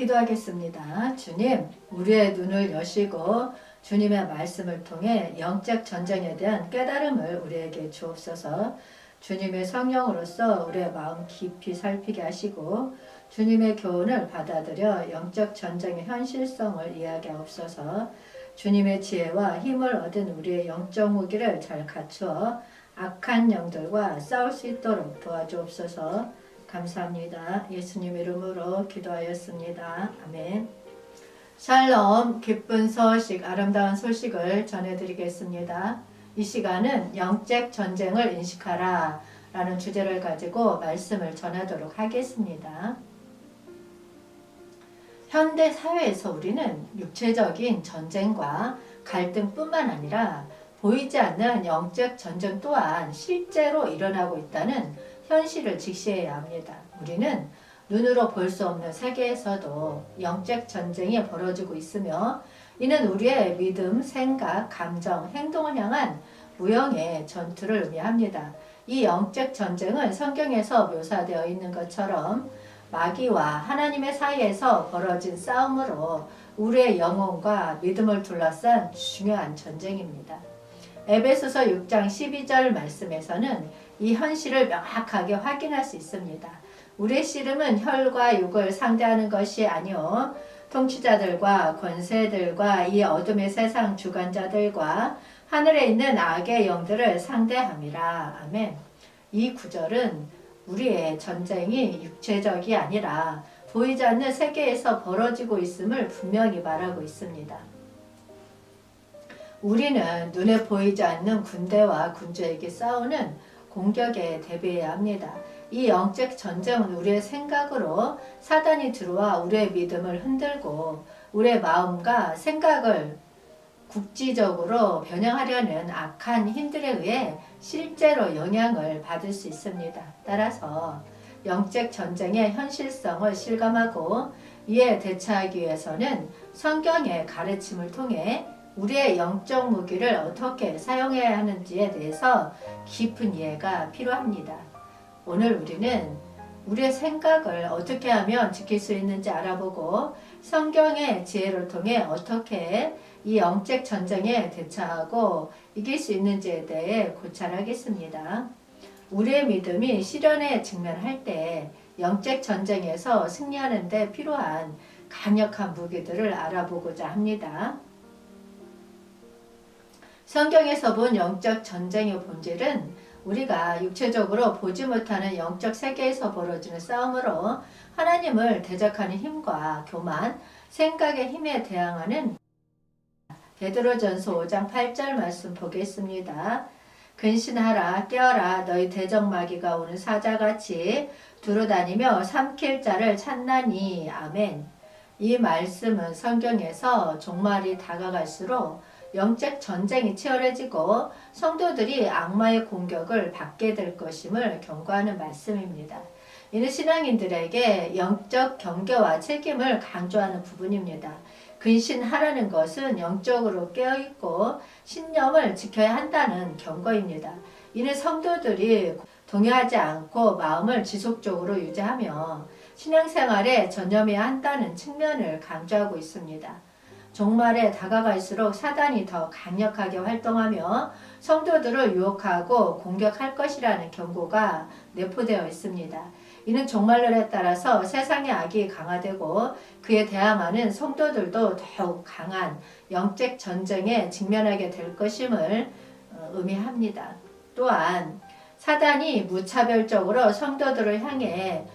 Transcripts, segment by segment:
기도하겠습니다. 주님, 우리의 눈을 여시고 주님의 말씀을 통해 영적 전쟁에 대한 깨달음을 우리에게 주옵소서. 주님의 성령으로서 우리의 마음 깊이 살피게 하시고 주님의 교훈을 받아들여 영적 전쟁의 현실성을 이해하옵소서. 주님의 지혜와 힘을 얻은 우리의 영적 무기를 잘 갖추어 악한 영들과 싸울 수 있도록 도와주옵소서. 감사합니다. 예수님 이름으로 기도하였습니다. 아멘. 샬롬, 기쁜 소식, 아름다운 소식을 전해드리겠습니다. 이 시간은 영적 전쟁을 인식하라 라는 주제를 가지고 말씀을 전하도록 하겠습니다. 현대 사회에서 우리는 육체적인 전쟁과 갈등뿐만 아니라 보이지 않는 영적 전쟁 또한 실제로 일어나고 있다는 현실을 직시해야 합니다. 우리는 눈으로 볼 수 없는 세계에서도 영적 전쟁이 벌어지고 있으며 이는 우리의 믿음, 생각, 감정, 행동을 향한 무형의 전투를 의미합니다. 이 영적 전쟁은 성경에서 묘사되어 있는 것처럼 마귀와 하나님의 사이에서 벌어진 싸움으로 우리의 영혼과 믿음을 둘러싼 중요한 전쟁입니다. 에베소서 6장 12절 말씀에서는 이 현실을 명확하게 확인할 수 있습니다. 우리의 씨름은 혈과 육을 상대하는 것이 아니요 통치자들과 권세들과 이 어둠의 세상 주관자들과 하늘에 있는 악의 영들을 상대함이라. 아멘. 이 구절은 우리의 전쟁이 육체적이 아니라 보이지 않는 세계에서 벌어지고 있음을 분명히 말하고 있습니다. 우리는 눈에 보이지 않는 군대와 군주에게 싸우는 공격에 대비해야 합니다. 이 영적 전쟁은 우리의 생각으로 사단이 들어와 우리의 믿음을 흔들고 우리의 마음과 생각을 국지적으로 변형하려는 악한 힘들에 의해 실제로 영향을 받을 수 있습니다. 따라서 영적 전쟁의 현실성을 실감하고 이에 대처하기 위해서는 성경의 가르침을 통해 우리의 영적 무기를 어떻게 사용해야 하는지에 대해서 깊은 이해가 필요합니다. 오늘 우리는 우리의 생각을 어떻게 하면 지킬 수 있는지 알아보고 성경의 지혜를 통해 어떻게 이 영적 전쟁에 대처하고 이길 수 있는지에 대해 고찰하겠습니다. 우리의 믿음이 시련에 직면할 때 영적 전쟁에서 승리하는 데 필요한 강력한 무기들을 알아보고자 합니다. 성경에서 본 영적 전쟁의 본질은 우리가 육체적으로 보지 못하는 영적 세계에서 벌어지는 싸움으로 하나님을 대적하는 힘과 교만, 생각의 힘에 대항하는 베드로전서 5장 8절 말씀 보겠습니다. 근신하라 깨어라 너희 대적마귀가 오는 사자같이 두루다니며 삼킬 자를 찾나니. 아멘. 이 말씀은 성경에서 종말이 다가갈수록 영적 전쟁이 치열해지고 성도들이 악마의 공격을 받게 될 것임을 경고하는 말씀입니다. 이는 신앙인들에게 영적 경계와 책임을 강조하는 부분입니다. 근신하라는 것은 영적으로 깨어있고 신념을 지켜야 한다는 경고입니다. 이는 성도들이 동요하지 않고 마음을 지속적으로 유지하며 신앙생활에 전념해야 한다는 측면을 강조하고 있습니다. 종말에 다가갈수록 사단이 더 강력하게 활동하며 성도들을 유혹하고 공격할 것이라는 경고가 내포되어 있습니다. 이는 종말론에 따라서 세상의 악이 강화되고 그에 대항하는 성도들도 더욱 강한 영적 전쟁에 직면하게 될 것임을 의미합니다. 또한 사단이 무차별적으로 성도들을 향해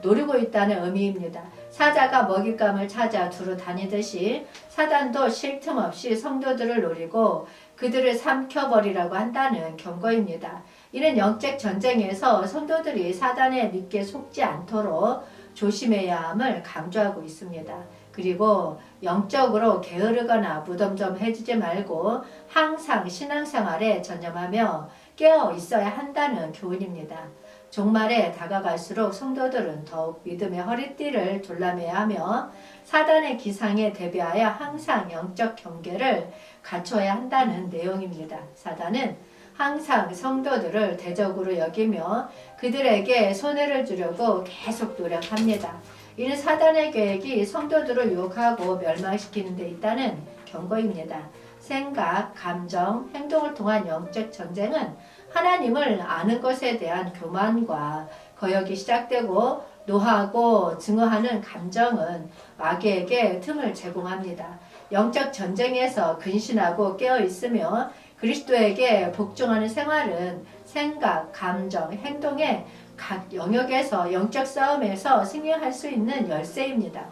노리고 있다는 의미입니다. 사자가 먹잇감을 찾아 두루 다니듯이 사단도 쉴 틈 없이 성도들을 노리고 그들을 삼켜버리라고 한다는 경고입니다. 이는 영적 전쟁에서 성도들이 사단의 믿게 속지 않도록 조심해야 함을 강조하고 있습니다. 그리고 영적으로 게으르거나 무덤덤해지지 말고 항상 신앙생활에 전념하며 깨어 있어야 한다는 교훈입니다. 종말에 다가갈수록 성도들은 더욱 믿음의 허리띠를 졸라매야 하며 사단의 기상에 대비하여 항상 영적 경계를 갖춰야 한다는 내용입니다. 사단은 항상 성도들을 대적으로 여기며 그들에게 손해를 주려고 계속 노력합니다. 이는 사단의 계획이 성도들을 유혹하고 멸망시키는 데 있다는 경고입니다. 생각, 감정, 행동을 통한 영적 전쟁은 하나님을 아는 것에 대한 교만과 거역이 시작되고 노하고 증오하는 감정은 마귀에게 틈을 제공합니다. 영적 전쟁에서 근신하고 깨어 있으며 그리스도에게 복종하는 생활은 생각, 감정, 행동의 각 영역에서 영적 싸움에서 승리할 수 있는 열쇠입니다.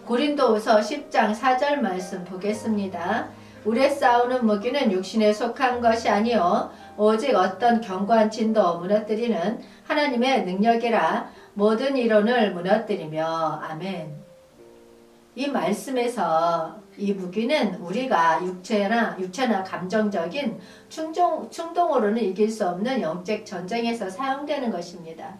고린도후서 10장 4절 말씀 보겠습니다. 우리의 싸우는 무기는 육신에 속한 것이 아니요 오직 어떤 견고한 진도 무너뜨리는 하나님의 능력이라 모든 이론을 무너뜨리며 아멘. 이 말씀에서 이 무기는 우리가 육체나 감정적인 충동으로는 이길 수 없는 영적 전쟁에서 사용되는 것입니다.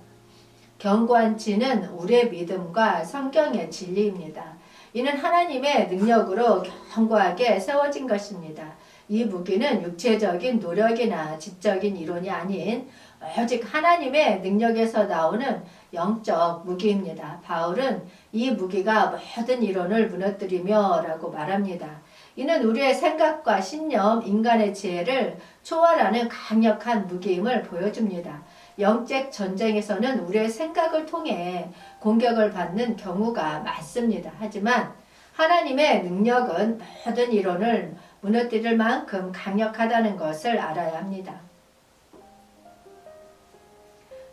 견고한 진은 우리의 믿음과 성경의 진리입니다. 이는 하나님의 능력으로 견고하게 세워진 것입니다. 이 무기는 육체적인 노력이나 지적인 이론이 아닌 오직 하나님의 능력에서 나오는 영적 무기입니다. 바울은 이 무기가 모든 이론을 무너뜨리며 라고 말합니다. 이는 우리의 생각과 신념, 인간의 지혜를 초월하는 강력한 무기임을 보여줍니다. 영적 전쟁에서는 우리의 생각을 통해 공격을 받는 경우가 많습니다. 하지만 하나님의 능력은 모든 이론을 무너뜨릴 만큼 강력하다는 것을 알아야 합니다.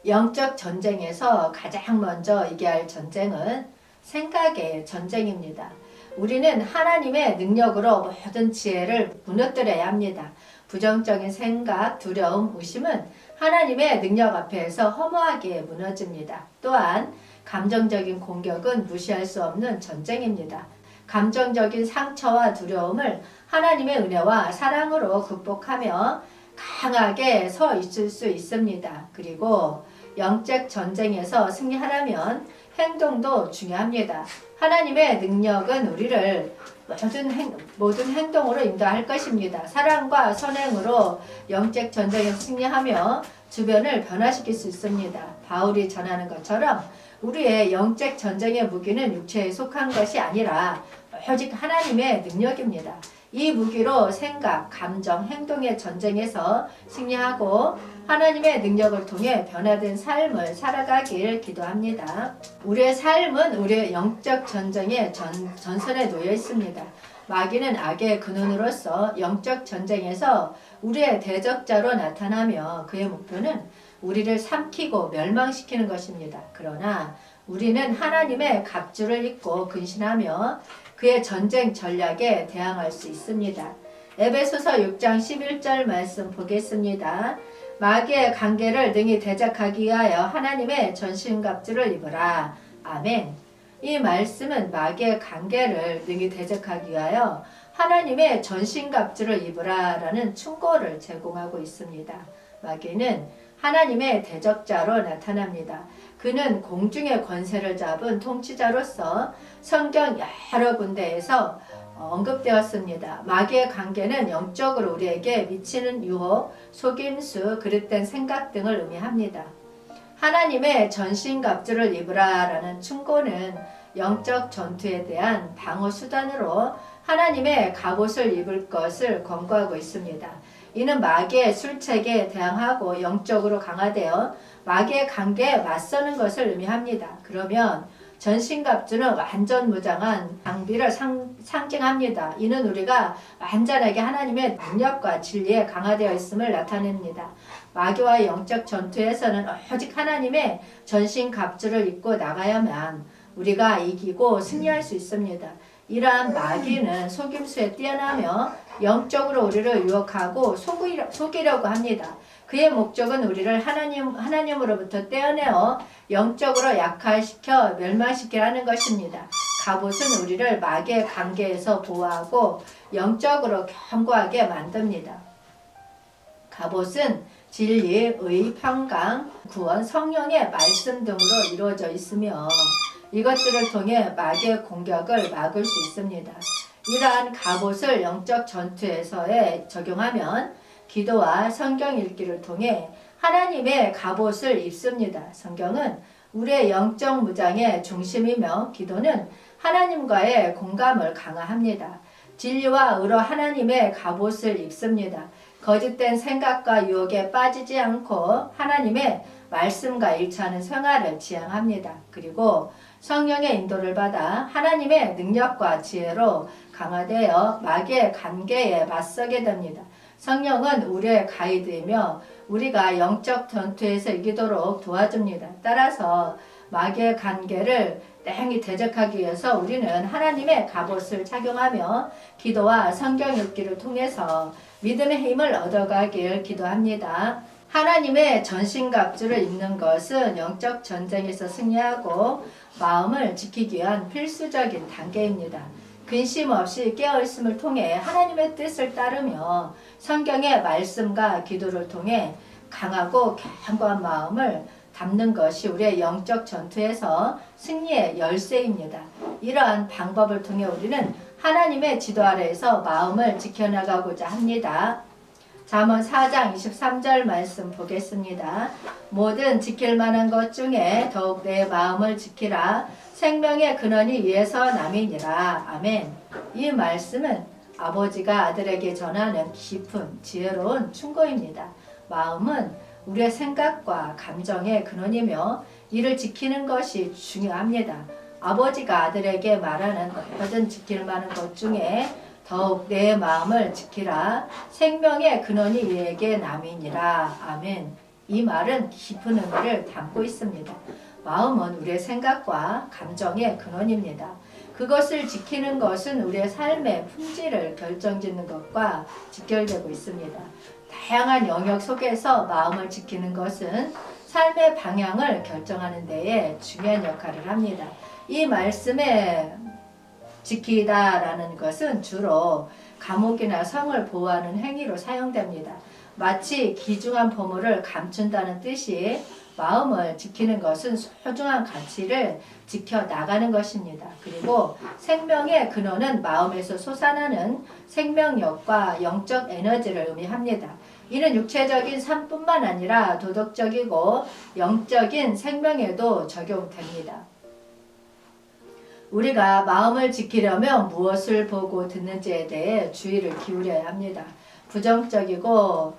영적 전쟁에서 가장 먼저 이겨야 할 전쟁은 생각의 전쟁입니다. 우리는 하나님의 능력으로 모든 지혜를 무너뜨려야 합니다. 부정적인 생각, 두려움, 의심은 하나님의 능력 앞에서 허무하게 무너집니다. 또한 감정적인 공격은 무시할 수 없는 전쟁입니다. 감정적인 상처와 두려움을 하나님의 은혜와 사랑으로 극복하며 강하게 서 있을 수 있습니다. 그리고 영적 전쟁에서 승리하려면 행동도 중요합니다. 하나님의 능력은 우리를 모든 행동으로 인도할 것입니다. 사랑과 선행으로 영적 전쟁에서 승리하며 주변을 변화시킬 수 있습니다. 바울이 전하는 것처럼 우리의 영적 전쟁의 무기는 육체에 속한 것이 아니라 오직 하나님의 능력입니다. 이 무기로 생각, 감정, 행동의 전쟁에서 승리하고 하나님의 능력을 통해 변화된 삶을 살아가길 기도합니다. 우리의 삶은 우리의 영적 전쟁의 전선에 놓여 있습니다. 마귀는 악의 근원으로서 영적 전쟁에서 우리의 대적자로 나타나며 그의 목표는 우리를 삼키고 멸망시키는 것입니다. 그러나 우리는 하나님의 갑주를 입고 근신하며 그의 전쟁 전략에 대항할 수 있습니다. 에베소서 6장 11절 말씀 보겠습니다. 마귀의 관계를 능히 대적하기 위하여 하나님의 전신갑주를 입으라. 아멘. 이 말씀은 마귀의 관계를 능히 대적하기 위하여 하나님의 전신갑주를 입으라 라는 충고를 제공하고 있습니다. 마귀는 하나님의 대적자로 나타납니다. 그는 공중의 권세를 잡은 통치자로서 성경 여러 군데에서 언급되었습니다. 마귀의 관계는 영적으로 우리에게 미치는 유혹, 속임수, 그릇된 생각 등을 의미합니다. 하나님의 전신갑주를 입으라 라는 충고는 영적 전투에 대한 방어 수단으로 하나님의 갑옷을 입을 것을 권고하고 있습니다. 이는 마귀의 술책에 대항하고 영적으로 강화되어 마귀의 관계에 맞서는 것을 의미합니다. 그러면 전신갑주는 완전 무장한 장비를 상징합니다. 이는 우리가 완전하게 하나님의 능력과 진리에 강화되어 있음을 나타냅니다. 마귀와의 영적 전투에서는 오직 하나님의 전신갑주를 입고 나가야만 우리가 이기고 승리할 수 있습니다. 이러한 마귀는 속임수에 뛰어나며 영적으로 우리를 유혹하고 속이려고 합니다. 그의 목적은 우리를 하나님으로부터 떼어내어 영적으로 약화시켜 멸망시키라는 것입니다. 갑옷은 우리를 마귀의 관계에서 보호하고 영적으로 견고하게 만듭니다. 갑옷은 진리, 의, 평강, 구원, 성령의 말씀 등으로 이루어져 있으며 이것들을 통해 마귀의 공격을 막을 수 있습니다. 이러한 갑옷을 영적 전투에서에 적용하면 기도와 성경 읽기를 통해 하나님의 갑옷을 입습니다. 성경은 우리의 영적 무장의 중심이며 기도는 하나님과의 공감을 강화합니다. 진리와 의로 하나님의 갑옷을 입습니다. 거짓된 생각과 유혹에 빠지지 않고 하나님의 말씀과 일치하는 생활을 지향합니다. 그리고 성령의 인도를 받아 하나님의 능력과 지혜로 강화되어 마귀의 관계에 맞서게 됩니다. 성령은 우리의 가이드이며 우리가 영적 전투에서 이기도록 도와줍니다. 따라서 마귀의 관계를 땡이 대적하기 위해서 우리는 하나님의 갑옷을 착용하며 기도와 성경 읽기를 통해서 믿음의 힘을 얻어가길 기도합니다. 하나님의 전신갑주를 입는 것은 영적 전쟁에서 승리하고 마음을 지키기 위한 필수적인 단계입니다. 근심 없이 깨어있음을 통해 하나님의 뜻을 따르며 성경의 말씀과 기도를 통해 강하고 견고한 마음을 담는 것이 우리의 영적 전투에서 승리의 열쇠입니다. 이러한 방법을 통해 우리는 하나님의 지도 아래에서 마음을 지켜나가고자 합니다. 잠언 4장 23절 말씀 보겠습니다. 모든 지킬 만한 것 중에 더욱 내 마음을 지키라. 생명의 근원이 위에서 남이니라. 아멘. 이 말씀은 아버지가 아들에게 전하는 깊은 지혜로운 충고입니다. 마음은 우리의 생각과 감정의 근원이며 이를 지키는 것이 중요합니다. 아버지가 아들에게 말하는 모든 지킬 만한 것 중에 더욱 내 마음을 지키라. 생명의 근원이 위에게 남이니라. 아멘. 이 말은 깊은 의미를 담고 있습니다. 마음은 우리의 생각과 감정의 근원입니다. 그것을 지키는 것은 우리의 삶의 품질을 결정짓는 것과 직결되고 있습니다. 다양한 영역 속에서 마음을 지키는 것은 삶의 방향을 결정하는 데에 중요한 역할을 합니다. 이 말씀에 지키다라는 것은 주로 감옥이나 성을 보호하는 행위로 사용됩니다. 마치 귀중한 보물을 감춘다는 뜻이 마음을 지키는 것은 소중한 가치를 지켜나가는 것입니다. 그리고 생명의 근원은 마음에서 솟아나는 생명력과 영적 에너지를 의미합니다. 이는 육체적인 삶뿐만 아니라 도덕적이고 영적인 생명에도 적용됩니다. 우리가 마음을 지키려면 무엇을 보고 듣는지에 대해 주의를 기울여야 합니다. 부정적이고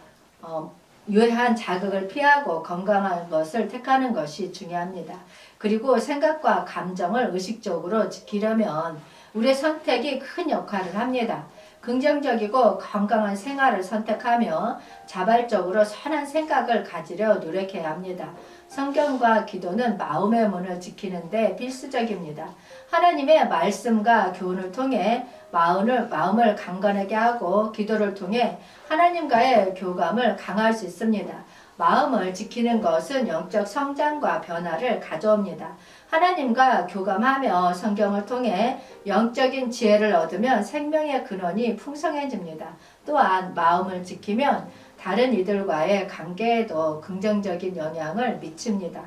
유해한 자극을 피하고 건강한 것을 택하는 것이 중요합니다. 그리고 생각과 감정을 의식적으로 지키려면 우리의 선택이 큰 역할을 합니다. 긍정적이고 건강한 생활을 선택하며 자발적으로 선한 생각을 가지려 노력해야 합니다. 성경과 기도는 마음의 문을 지키는 데 필수적입니다. 하나님의 말씀과 교훈을 통해 마음을 강건하게 하고 기도를 통해 하나님과의 교감을 강화할 수 있습니다. 마음을 지키는 것은 영적 성장과 변화를 가져옵니다. 하나님과 교감하며 성경을 통해 영적인 지혜를 얻으면 생명의 근원이 풍성해집니다. 또한 마음을 지키면 다른 이들과의 관계에도 긍정적인 영향을 미칩니다.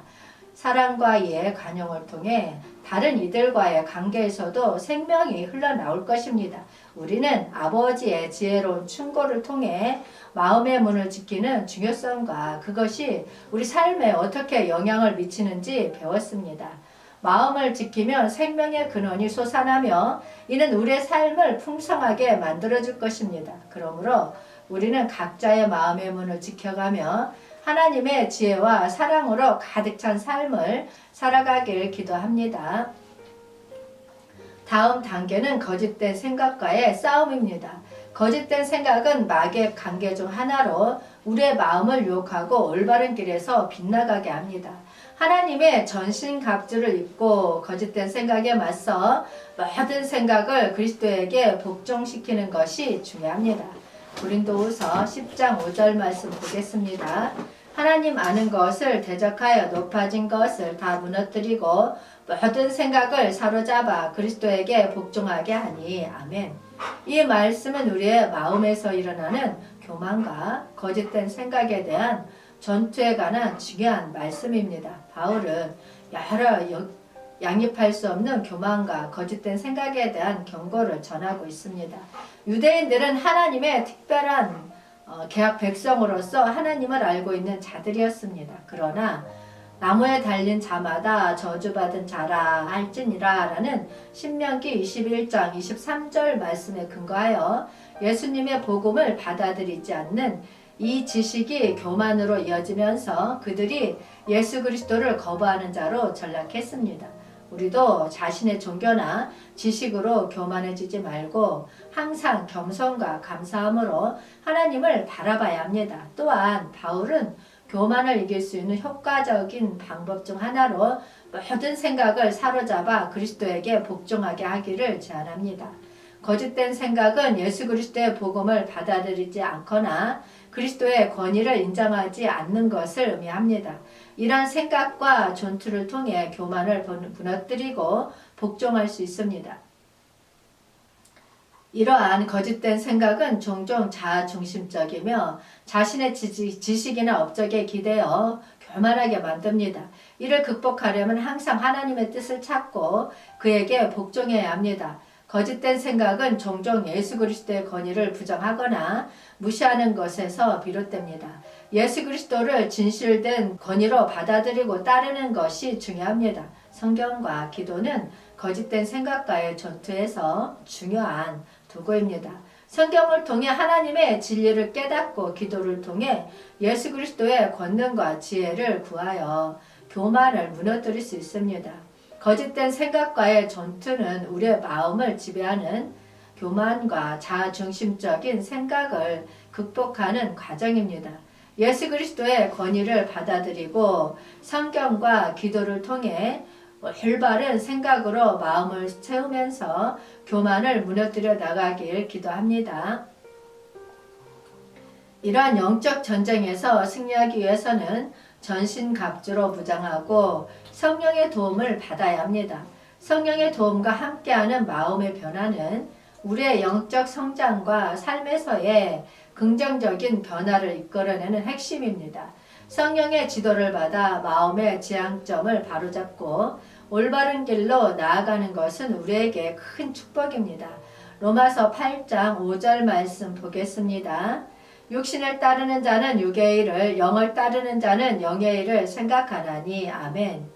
사랑과 이해, 관용을 통해 다른 이들과의 관계에서도 생명이 흘러나올 것입니다. 우리는 아버지의 지혜로운 충고를 통해 마음의 문을 지키는 중요성과 그것이 우리 삶에 어떻게 영향을 미치는지 배웠습니다. 마음을 지키면 생명의 근원이 솟아나며 이는 우리의 삶을 풍성하게 만들어줄 것입니다. 그러므로 우리는 각자의 마음의 문을 지켜가며 하나님의 지혜와 사랑으로 가득 찬 삶을 살아가길 기도합니다. 다음 단계는 거짓된 생각과의 싸움입니다. 거짓된 생각은 마귀의 관계 중 하나로 우리의 마음을 유혹하고 올바른 길에서 빗나가게 합니다. 하나님의 전신갑주를 입고 거짓된 생각에 맞서 모든 생각을 그리스도에게 복종시키는 것이 중요합니다. 고린도후서 10장 5절 말씀 보겠습니다. 하나님 아는 것을 대적하여 높아진 것을 다 무너뜨리고 모든 생각을 사로잡아 그리스도에게 복종하게 하니. 아멘. 이 말씀은 우리의 마음에서 일어나는 교만과 거짓된 생각에 대한 전투에 관한 중요한 말씀입니다. 바울은 여러 양립할 수 없는 교만과 거짓된 생각에 대한 경고를 전하고 있습니다. 유대인들은 하나님의 특별한 계약 백성으로서 하나님을 알고 있는 자들이었습니다. 그러나 나무에 달린 자마다 저주받은 자라 할지니라 라는 신명기 21장 23절 말씀에 근거하여 예수님의 복음을 받아들이지 않는 이 지식이 교만으로 이어지면서 그들이 예수 그리스도를 거부하는 자로 전락했습니다. 우리도 자신의 종교나 지식으로 교만해지지 말고 항상 겸손과 감사함으로 하나님을 바라봐야 합니다. 또한 바울은 교만을 이길 수 있는 효과적인 방법 중 하나로 모든 생각을 사로잡아 그리스도에게 복종하게 하기를 제안합니다. 거짓된 생각은 예수 그리스도의 복음을 받아들이지 않거나 그리스도의 권위를 인정하지 않는 것을 의미합니다. 이러한 생각과 전투를 통해 교만을 무너뜨리고 복종할 수 있습니다. 이러한 거짓된 생각은 종종 자아중심적이며 자신의 지식이나 업적에 기대어 교만하게 만듭니다. 이를 극복하려면 항상 하나님의 뜻을 찾고 그에게 복종해야 합니다. 거짓된 생각은 종종 예수 그리스도의 권위를 부정하거나 무시하는 것에서 비롯됩니다. 예수 그리스도를 진실된 권위로 받아들이고 따르는 것이 중요합니다. 성경과 기도는 거짓된 생각과의 전투에서 중요한 도구입니다. 성경을 통해 하나님의 진리를 깨닫고 기도를 통해 예수 그리스도의 권능과 지혜를 구하여 교만을 무너뜨릴 수 있습니다. 거짓된 생각과의 전투는 우리의 마음을 지배하는 교만과 자아중심적인 생각을 극복하는 과정입니다. 예수 그리스도의 권위를 받아들이고 성경과 기도를 통해 올바른 생각으로 마음을 채우면서 교만을 무너뜨려 나가길 기도합니다. 이러한 영적 전쟁에서 승리하기 위해서는 전신갑주로 무장하고 성령의 도움을 받아야 합니다. 성령의 도움과 함께하는 마음의 변화는 우리의 영적 성장과 삶에서의 긍정적인 변화를 이끌어내는 핵심입니다. 성령의 지도를 받아 마음의 지향점을 바로잡고 올바른 길로 나아가는 것은 우리에게 큰 축복입니다. 로마서 8장 5절 말씀 보겠습니다. 육신을 따르는 자는 육의 일을, 영을 따르는 자는 영의 일을 생각하나니. 아멘.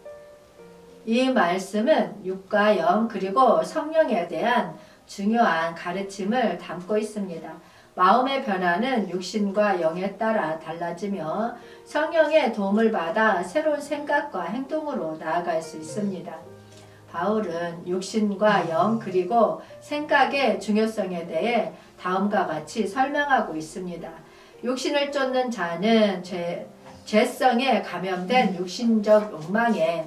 이 말씀은 육과 영 그리고 성령에 대한 중요한 가르침을 담고 있습니다. 마음의 변화는 육신과 영에 따라 달라지며 성령의 도움을 받아 새로운 생각과 행동으로 나아갈 수 있습니다. 바울은 육신과 영 그리고 생각의 중요성에 대해 다음과 같이 설명하고 있습니다. 육신을 쫓는 자는 죄성에 감염된 육신적 욕망에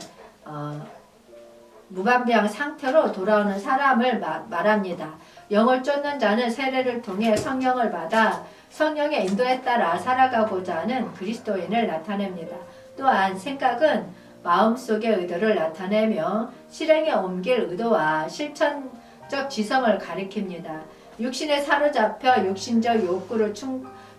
무방비한 상태로 돌아오는 사람을 말합니다. 영을 쫓는 자는 세례를 통해 성령을 받아 성령의 인도에 따라 살아가고자 하는 그리스도인을 나타냅니다. 또한 생각은 마음속의 의도를 나타내며 실행에 옮길 의도와 실천적 지성을 가리킵니다. 육신에 사로잡혀 육신적 욕구를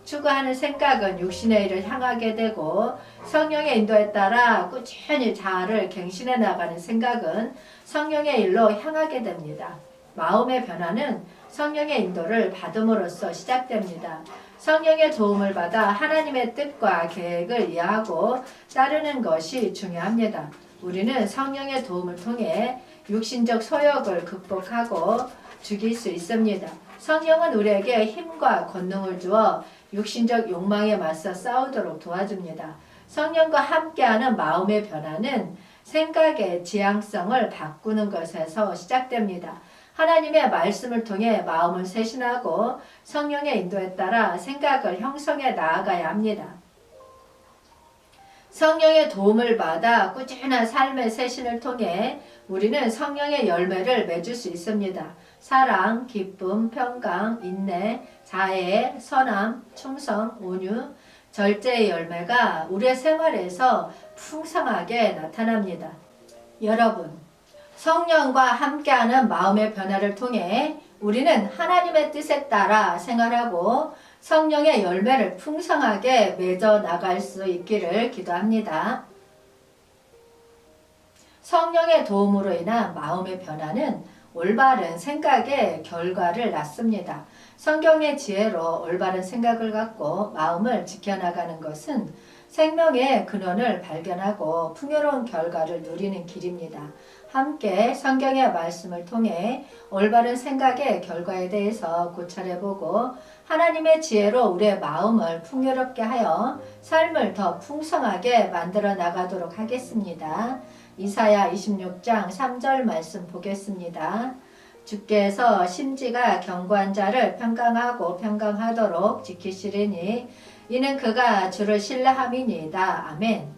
추구하는 생각은 육신의 일을 향하게 되고 성령의 인도에 따라 꾸준히 자아를 갱신해 나가는 생각은 성령의 일로 향하게 됩니다. 마음의 변화는 성령의 인도를 받음으로써 시작됩니다. 성령의 도움을 받아 하나님의 뜻과 계획을 이해하고 따르는 것이 중요합니다. 우리는 성령의 도움을 통해 육신적 소욕을 극복하고 죽일 수 있습니다. 성령은 우리에게 힘과 권능을 주어 육신적 욕망에 맞서 싸우도록 도와줍니다. 성령과 함께하는 마음의 변화는 생각의 지향성을 바꾸는 것에서 시작됩니다. 하나님의 말씀을 통해 마음을 쇄신하고 성령의 인도에 따라 생각을 형성해 나아가야 합니다. 성령의 도움을 받아 꾸준한 삶의 쇄신을 통해 우리는 성령의 열매를 맺을 수 있습니다. 사랑, 기쁨, 평강, 인내, 자애, 선함, 충성, 온유, 절제의 열매가 우리의 생활에서 풍성하게 나타납니다. 여러분, 성령과 함께하는 마음의 변화를 통해 우리는 하나님의 뜻에 따라 생활하고 성령의 열매를 풍성하게 맺어 나갈 수 있기를 기도합니다. 성령의 도움으로 인한 마음의 변화는 올바른 생각의 결과를 낳습니다. 성경의 지혜로 올바른 생각을 갖고 마음을 지켜나가는 것은 생명의 근원을 발견하고 풍요로운 결과를 누리는 길입니다. 함께 성경의 말씀을 통해 올바른 생각의 결과에 대해서 고찰해보고 하나님의 지혜로 우리의 마음을 풍요롭게 하여 삶을 더 풍성하게 만들어 나가도록 하겠습니다. 이사야 26장 3절 말씀 보겠습니다. 주께서 심지가 견고한 자를 평강하고 평강하도록 지키시리니 이는 그가 주를 신뢰함이니이다. 아멘.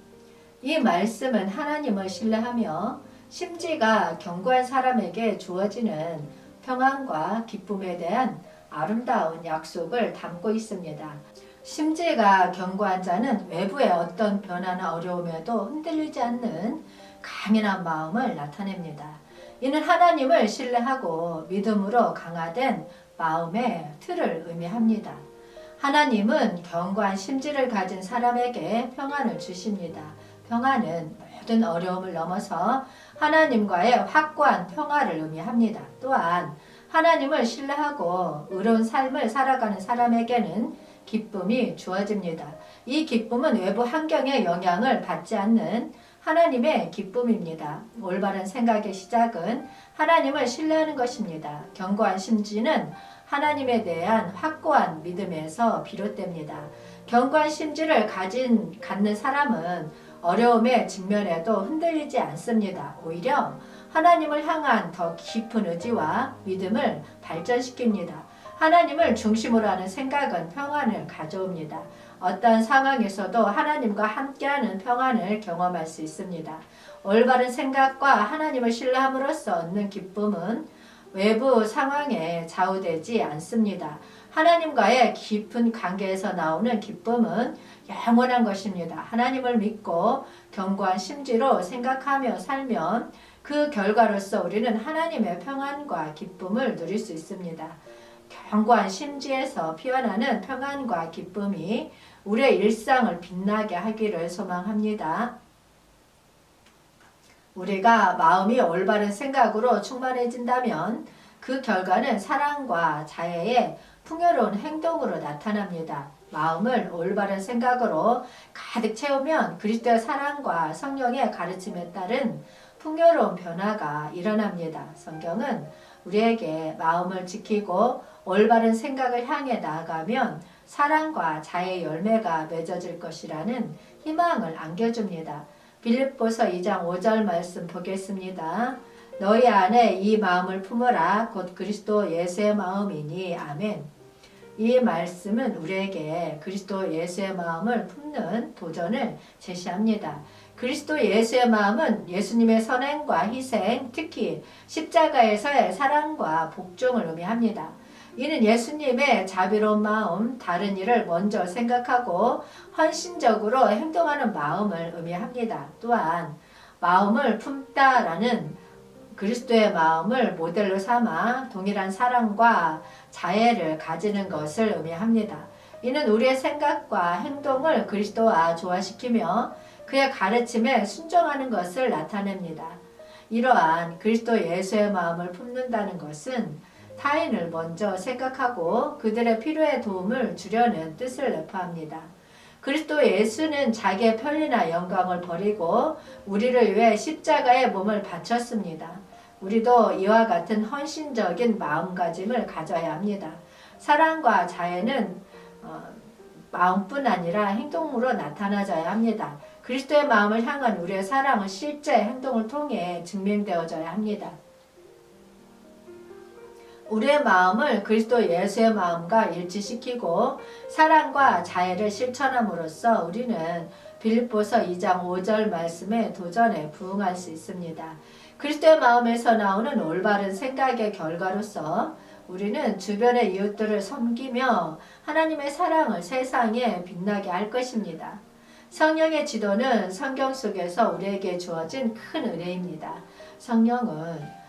이 말씀은 하나님을 신뢰하며 심지가 견고한 사람에게 주어지는 평안과 기쁨에 대한 아름다운 약속을 담고 있습니다. 심지가 견고한 자는 외부의 어떤 변화나 어려움에도 흔들리지 않는 강인한 마음을 나타냅니다. 이는 하나님을 신뢰하고 믿음으로 강화된 마음의 틀을 의미합니다. 하나님은 견고한 심지를 가진 사람에게 평안을 주십니다. 평안은 모든 어려움을 넘어서 하나님과의 확고한 평화를 의미합니다. 또한 하나님을 신뢰하고 의로운 삶을 살아가는 사람에게는 기쁨이 주어집니다. 이 기쁨은 외부 환경의 영향을 받지 않는 하나님의 기쁨입니다. 올바른 생각의 시작은 하나님을 신뢰하는 것입니다. 견고한 심지는 하나님에 대한 확고한 믿음에서 비롯됩니다. 견고한 심지를 갖는 사람은 어려움에 직면해도 흔들리지 않습니다. 오히려 하나님을 향한 더 깊은 의지와 믿음을 발전시킵니다. 하나님을 중심으로 하는 생각은 평안을 가져옵니다. 어떤 상황에서도 하나님과 함께하는 평안을 경험할 수 있습니다. 올바른 생각과 하나님을 신뢰함으로써 얻는 기쁨은 외부 상황에 좌우되지 않습니다. 하나님과의 깊은 관계에서 나오는 기쁨은 영원한 것입니다. 하나님을 믿고 견고한 심지로 생각하며 살면 그 결과로서 우리는 하나님의 평안과 기쁨을 누릴 수 있습니다. 견고한 심지에서 피어나는 평안과 기쁨이 우리의 일상을 빛나게 하기를 소망합니다. 우리가 마음이 올바른 생각으로 충만해진다면 그 결과는 사랑과 자애의 풍요로운 행동으로 나타납니다. 마음을 올바른 생각으로 가득 채우면 그리스도의 사랑과 성령의 가르침에 따른 풍요로운 변화가 일어납니다. 성경은 우리에게 마음을 지키고 올바른 생각을 향해 나아가면 사랑과 자애의 열매가 맺어질 것이라는 희망을 안겨줍니다. 빌립보서 2장 5절 말씀 보겠습니다. 너희 안에 이 마음을 품어라. 곧 그리스도 예수의 마음이니. 아멘. 이 말씀은 우리에게 그리스도 예수의 마음을 품는 도전을 제시합니다. 그리스도 예수의 마음은 예수님의 선행과 희생, 특히 십자가에서의 사랑과 복종을 의미합니다. 이는 예수님의 자비로운 마음, 다른 일을 먼저 생각하고 헌신적으로 행동하는 마음을 의미합니다. 또한 마음을 품다라는 그리스도의 마음을 모델로 삼아 동일한 사랑과 자애를 가지는 것을 의미합니다. 이는 우리의 생각과 행동을 그리스도와 조화시키며 그의 가르침에 순종하는 것을 나타냅니다. 이러한 그리스도 예수의 마음을 품는다는 것은 타인을 먼저 생각하고 그들의 필요에 도움을 주려는 뜻을 내포합니다. 그리스도 예수는 자기의 편리나 영광을 버리고 우리를 위해 십자가의 몸을 바쳤습니다. 우리도 이와 같은 헌신적인 마음가짐을 가져야 합니다. 사랑과 자애는 마음뿐 아니라 행동으로 나타나져야 합니다. 그리스도의 마음을 향한 우리의 사랑은 실제 행동을 통해 증명되어져야 합니다. 우리의 마음을 그리스도 예수의 마음과 일치시키고 사랑과 자애를 실천함으로써 우리는 빌립보서 2장 5절 말씀의 도전에 부응할 수 있습니다. 그리스도의 마음에서 나오는 올바른 생각의 결과로서 우리는 주변의 이웃들을 섬기며 하나님의 사랑을 세상에 빛나게 할 것입니다. 성령의 지도는 성경 속에서 우리에게 주어진 큰 은혜입니다. 성령은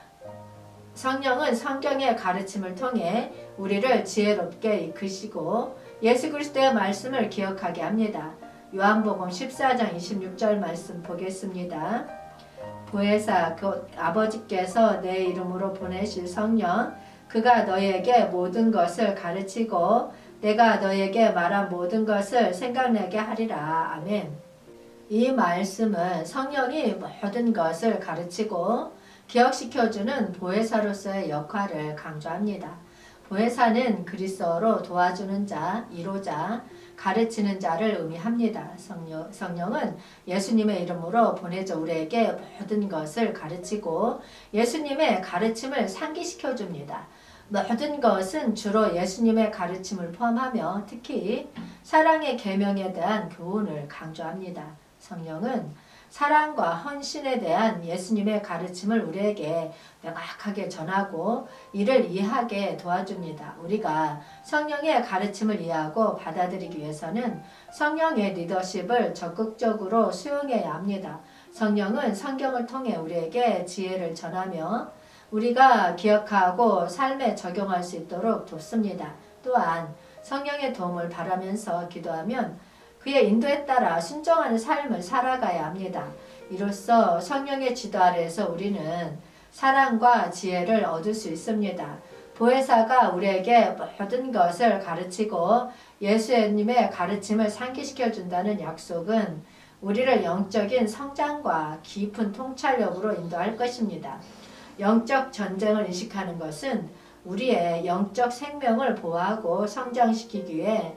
성경의 가르침을 통해 우리를 지혜롭게 이끄시고 예수 그리스도의 말씀을 기억하게 합니다. 요한복음 14장 26절 말씀 보겠습니다. 보혜사 곧 아버지께서 내 이름으로 보내실 성령 그가 너희에게 모든 것을 가르치고 내가 너에게 말한 모든 것을 생각나게 하리라. 아멘. 이 말씀은 성령이 모든 것을 가르치고 기억시켜주는 보혜사로서의 역할을 강조합니다. 보혜사는 그리스어로 도와주는 자, 이로자, 가르치는 자를 의미합니다. 성령은 예수님의 이름으로 보내져 우리에게 모든 것을 가르치고 예수님의 가르침을 상기시켜 줍니다. 모든 것은 주로 예수님의 가르침을 포함하며 특히 사랑의 계명에 대한 교훈을 강조합니다. 성령은 사랑과 헌신에 대한 예수님의 가르침을 우리에게 명확하게 전하고 이를 이해하게 도와줍니다. 우리가 성령의 가르침을 이해하고 받아들이기 위해서는 성령의 리더십을 적극적으로 수용해야 합니다. 성령은 성경을 통해 우리에게 지혜를 전하며 우리가 기억하고 삶에 적용할 수 있도록 돕습니다. 또한 성령의 도움을 바라면서 기도하면 그의 인도에 따라 순종하는 삶을 살아가야 합니다. 이로써 성령의 지도 아래에서 우리는 사랑과 지혜를 얻을 수 있습니다. 보혜사가 우리에게 모든 것을 가르치고 예수님의 가르침을 상기시켜 준다는 약속은 우리를 영적인 성장과 깊은 통찰력으로 인도할 것입니다. 영적 전쟁을 인식하는 것은 우리의 영적 생명을 보호하고 성장시키기 위해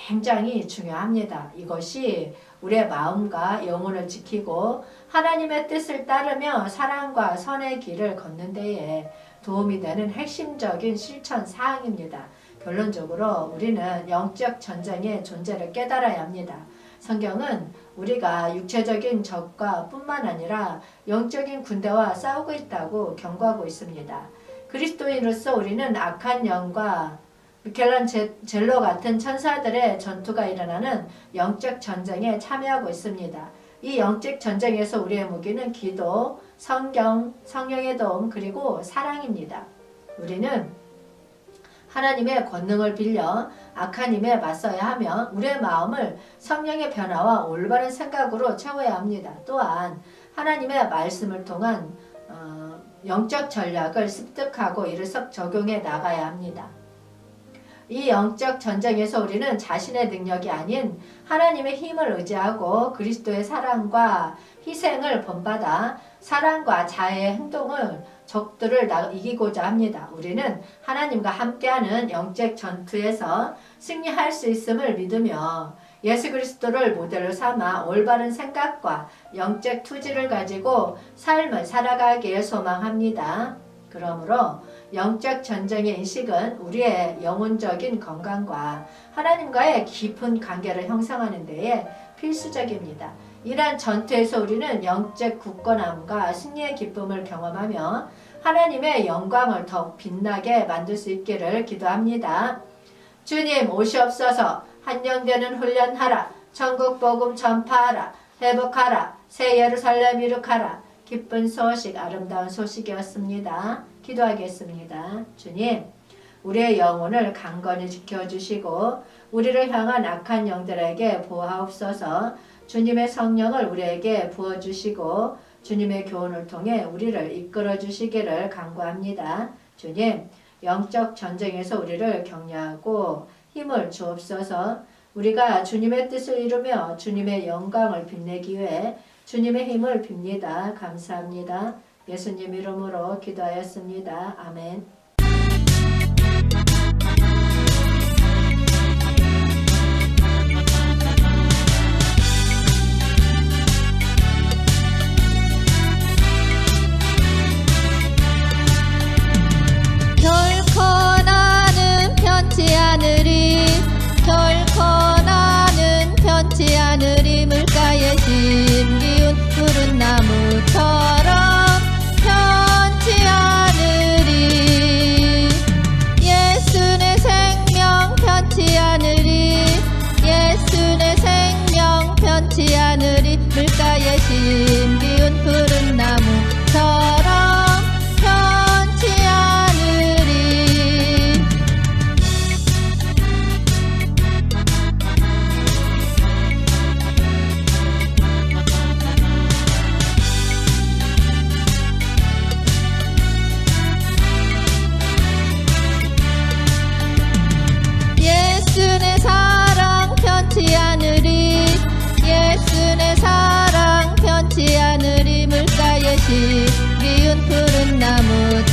굉장히 중요합니다. 이것이 우리의 마음과 영혼을 지키고 하나님의 뜻을 따르며 사랑과 선의 길을 걷는 데에 도움이 되는 핵심적인 실천 사항입니다. 결론적으로 우리는 영적 전쟁의 존재를 깨달아야 합니다. 성경은 우리가 육체적인 적과 뿐만 아니라 영적인 군대와 싸우고 있다고 경고하고 있습니다. 그리스도인으로서 우리는 악한 영과 미켈란젤로 같은 천사들의 전투가 일어나는 영적 전쟁에 참여하고 있습니다. 이 영적 전쟁에서 우리의 무기는 기도, 성경, 성령의 도움 그리고 사랑입니다. 우리는 하나님의 권능을 빌려 악한 힘에 맞서야 하며 우리의 마음을 성령의 변화와 올바른 생각으로 채워야 합니다. 또한 하나님의 말씀을 통한 영적 전략을 습득하고 이를 썩 적용해 나가야 합니다. 이 영적 전쟁에서 우리는 자신의 능력이 아닌 하나님의 힘을 의지하고 그리스도의 사랑과 희생을 본받아 사랑과 자애의 행동을 적들을 이기고자 합니다. 우리는 하나님과 함께하는 영적 전투에서 승리할 수 있음을 믿으며 예수 그리스도를 모델로 삼아 올바른 생각과 영적 투지를 가지고 삶을 살아가기를 소망합니다. 그러므로 영적 전쟁의 인식은 우리의 영혼적인 건강과 하나님과의 깊은 관계를 형성하는 데에 필수적입니다. 이러한 전투에서 우리는 영적 굳건함과 승리의 기쁨을 경험하며 하나님의 영광을 더욱 빛나게 만들 수 있기를 기도합니다. 주님 오시옵소서. 한영되는 훈련하라. 천국 복음 전파하라. 회복하라. 새 예루살렘 이룩하라. 기쁜 소식, 아름다운 소식이었습니다. 기도하겠습니다. 주님, 우리의 영혼을 강건히 지켜주시고 우리를 향한 악한 영들에게 보호하옵소서. 주님의 성령을 우리에게 부어주시고 주님의 교훈을 통해 우리를 이끌어주시기를 간구합니다. 주님, 영적 전쟁에서 우리를 격려하고 힘을 주옵소서. 우리가 주님의 뜻을 이루며 주님의 영광을 빛내기 위해 주님의 힘을 빕니다. 감사합니다. 예수님 이름으로 기도하였습니다. 아멘. 결코 나는 편치 않으리 결코 나는 편치 않으리 물가에 심기운 푸른 나무처럼 편치 않으리 신기운 푸른 나무